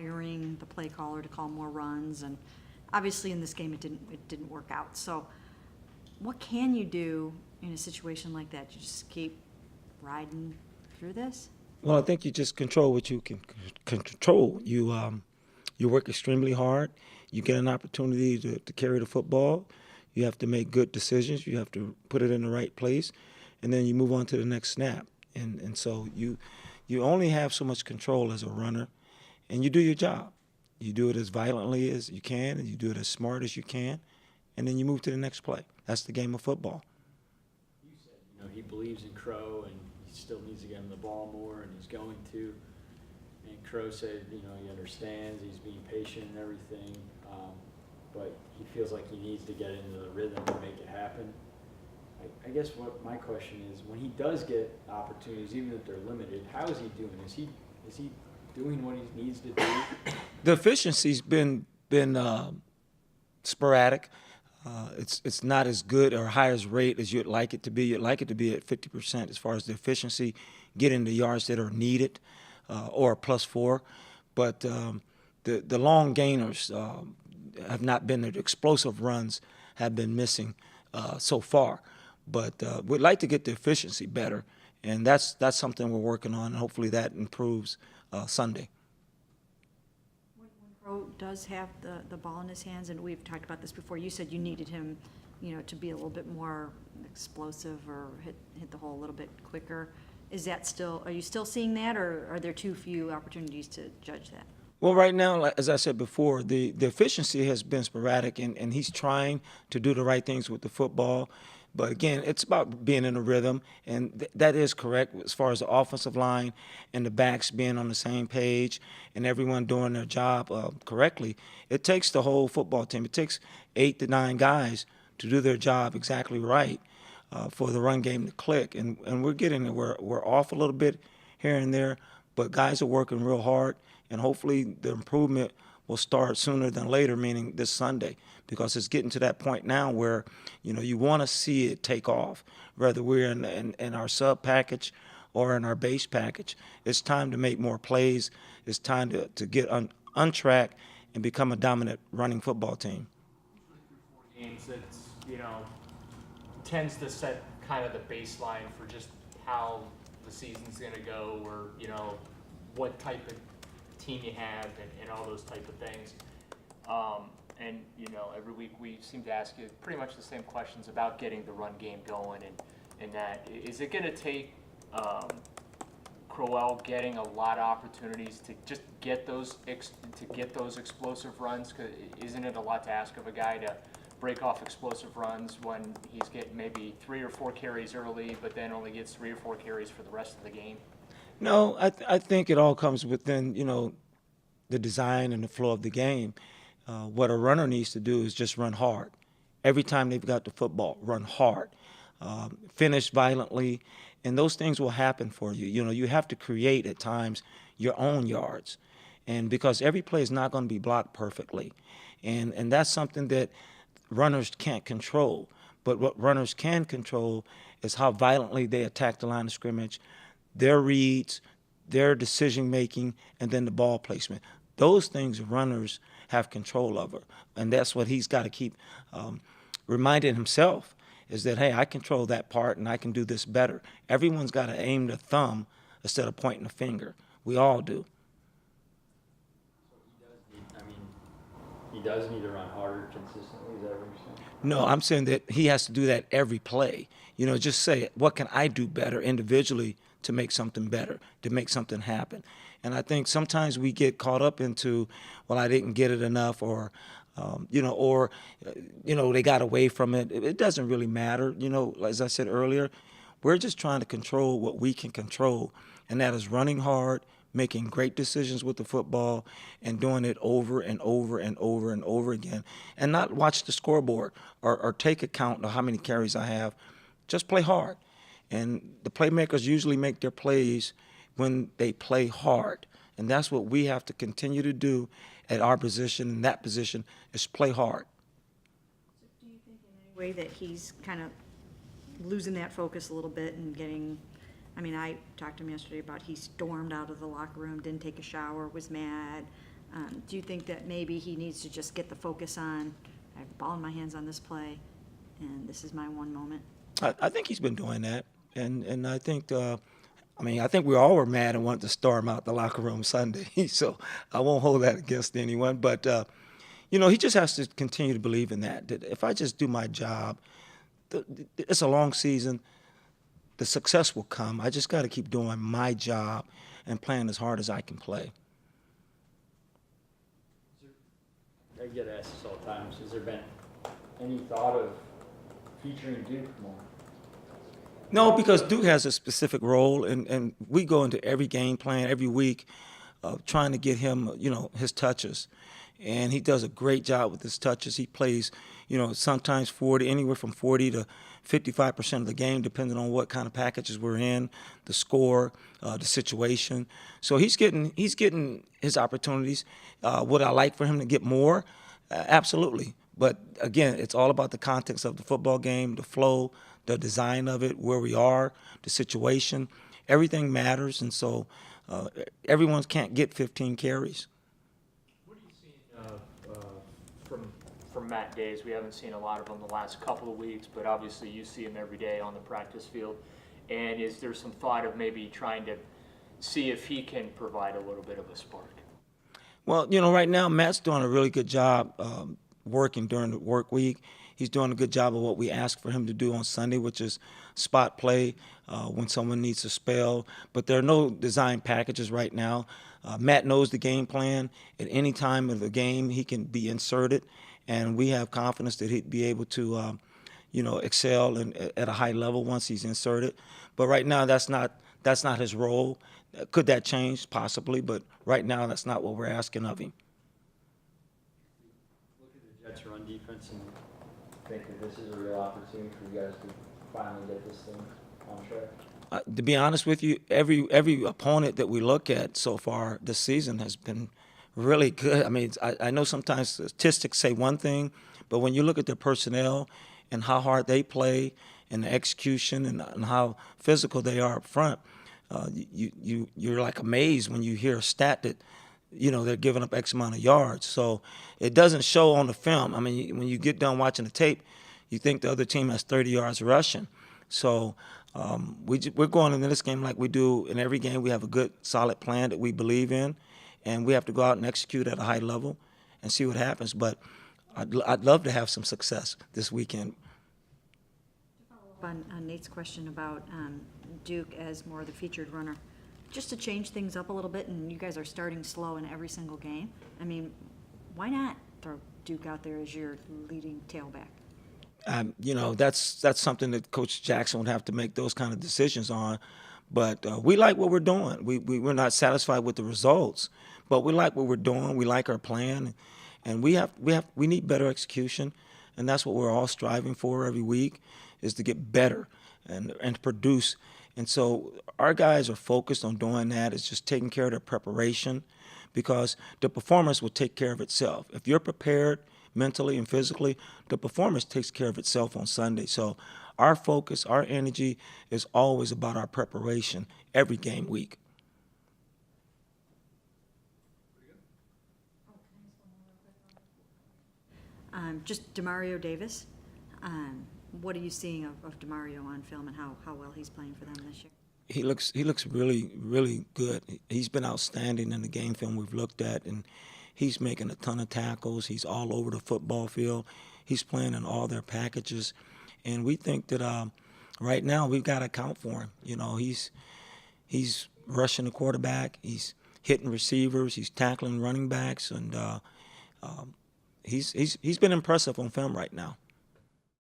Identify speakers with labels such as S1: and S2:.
S1: hiring the play caller to call more runs, and obviously in this game it didn't work out. So what can you do in a situation like that? You just keep riding through this?
S2: Well, I think you just control what you can control. You work extremely hard. You get an opportunity to carry the football. You have to make good decisions. You have to put it in the right place, and then you move on to the next snap. And so you only have so much control as a runner, and you do your job. You do it as violently as you can, and you do it as smart as you can, and then you move to the next play. That's the game of football.
S3: You said, he believes in Crow and he still needs to get him the ball more, and he's going to. And Crow said, he understands, he's being patient and everything, but he feels like he needs to get into the rhythm to make it happen. I guess what my question is, when he does get opportunities, even if they're limited, how is he doing? Is he doing what he needs to do?
S2: The efficiency's been sporadic. It's not as good or high as rate as you'd like it to be. You'd like it to be at 50% as far as the efficiency, getting the yards that are needed, or a +4. But the long gainers have not been there. The explosive runs have been missing so far. But we'd like to get the efficiency better, and that's something we're working on. And hopefully that improves Sunday.
S1: When Crow does have the ball in his hands, and we've talked about this before, you said you needed him, to be a little bit more explosive or hit the hole a little bit quicker. Is that still, are you still seeing that, or are there too few opportunities to judge that?
S2: Well, right now, as I said before, the efficiency has been sporadic, and he's trying to do the right things with the football. But again, it's about being in a rhythm, and that is correct as far as the offensive line and the backs being on the same page and everyone doing their job correctly. It takes the whole football team. It takes 8 to 9 guys to do their job exactly right for the run game to click. And we're getting it. We're off a little bit here and there, but guys are working real hard, and hopefully the improvement will start sooner than later, meaning this Sunday, because it's getting to that point now where, you want to see it take off, whether we're in our sub package or in our base package. It's time to make more plays. It's time to get on track and become a dominant running football team.
S4: Games that's, tends to set kind of the baseline for just how the season's going to go, or, what type of team you have and all those type of things. And, every week we seem to ask you pretty much the same questions about getting the run game going, and that. Is it going to take Crowell getting a lot of opportunities to just get those explosive runs? 'Cause isn't it a lot to ask of a guy to break off explosive runs when he's getting maybe 3 or 4 carries early, but then only gets 3 or 4 carries for the rest of the game?
S2: No, I think it all comes within, the design and the flow of the game. What a runner needs to do is just run hard. Every time they've got the football, run hard, finish violently, and those things will happen for you. You have to create at times your own yards, and because every play is not going to be blocked perfectly, and that's something that runners can't control. But what runners can control is how violently they attack the line of scrimmage, their reads, their decision-making, and then the ball placement. Those things runners have control over, and that's what he's got to keep reminding himself, is that, hey, I control that part, and I can do this better. Everyone's got to aim the thumb instead of pointing the finger. We all do.
S3: So he does need to run harder consistently, is that what you're saying?
S2: No, I'm saying that he has to do that every play. Just say, what can I do better individually to make something better, to make something happen? And I think sometimes we get caught up into, well, I didn't get it enough, or they got away from it. It doesn't really matter. As I said earlier, we're just trying to control what we can control, and that is running hard, making great decisions with the football, and doing it over and over and over and over again, and not watch the scoreboard or take account of how many carries I have. Just play hard. And the playmakers usually make their plays when they play hard. And that's what we have to continue to do at our position, and that position is play hard.
S1: So do you think in any way that he's kind of losing that focus a little bit and getting, I talked to him yesterday about he stormed out of the locker room, didn't take a shower, was mad. Do you think that maybe he needs to just get the focus on, I have the ball in my hands on this play, and this is my one moment?
S2: I think he's been doing that, and I think I think we all were mad and wanted to storm out the locker room Sunday. So I won't hold that against anyone, but he just has to continue to believe in that if I just do my job, it's a long season. The success will come. I just got to keep doing my job and playing as hard as I can play.
S3: I get asked this all the time. Has there been any thought of featuring Duke more?
S2: No, because Duke has a specific role, and we go into every game plan every week trying to get him, his touches. And he does a great job with his touches. He plays, sometimes anywhere from 40 to 55% of the game, depending on what kind of packages we're in, the score, the situation. So he's getting his opportunities. Would I like for him to get more? Absolutely. But again, it's all about the context of the football game, the flow, the design of it, where we are, the situation. Everything matters, and so everyone can't get 15 carries.
S4: What are you seeing from Matt Days? We haven't seen a lot of him the last couple of weeks, but obviously you see him every day on the practice field. And is there some thought of maybe trying to see if he can provide a little bit of a spark?
S2: Well, right now Matt's doing a really good job working during the work week. He's doing a good job of what we ask for him to do on Sunday, which is spot play when someone needs a spell. But there are no design packages right now. Matt knows the game plan. At any time of the game, he can be inserted, and we have confidence that he'd be able to, excel at a high level once he's inserted. But right now, that's not his role. Could that change? Possibly, but right now, that's not what we're asking of him.
S3: Look at the Jets' run defense and think that this is a real opportunity for you guys to finally get this thing on track?
S2: To be honest with you, every opponent that we look at so far this season has been really good. I mean, I know sometimes statistics say one thing, but when you look at their personnel and how hard they play and the execution and how physical they are up front, you're like amazed when you hear a stat that they're giving up X amount of yards. So it doesn't show on the film. I mean, when you get done watching the tape, you think the other team has 30 yards rushing. So we're going into this game like we do in every game. We have a good, solid plan that we believe in, and we have to go out and execute at a high level and see what happens. But I'd love to have some success this weekend.
S1: On Nate's question about Duke as more of the featured runner, just to change things up a little bit, and you guys are starting slow in every single game. I mean, why not throw Duke out there as your leading tailback?
S2: That's something that Coach Jackson would have to make those kind of decisions on. But we like what we're doing. We're not satisfied with the results, but we like what we're doing. We like our plan, and we need better execution, and that's what we're all striving for every week, is to get better and to produce. And so our guys are focused on doing that. It's just taking care of their preparation, because the performance will take care of itself. If you're prepared mentally and physically, the performance takes care of itself on Sunday. So our focus, our energy is always about our preparation every game week.
S1: Just Demario Davis. What are you seeing of Demario on film, and how well he's playing for them this year?
S2: He looks really, really good. He's been outstanding in the game film we've looked at, and he's making a ton of tackles. He's all over the football field. He's playing in all their packages, and we think that right now we've got to account for him. He's rushing the quarterback. He's hitting receivers. He's tackling running backs, and he's been impressive on film right now.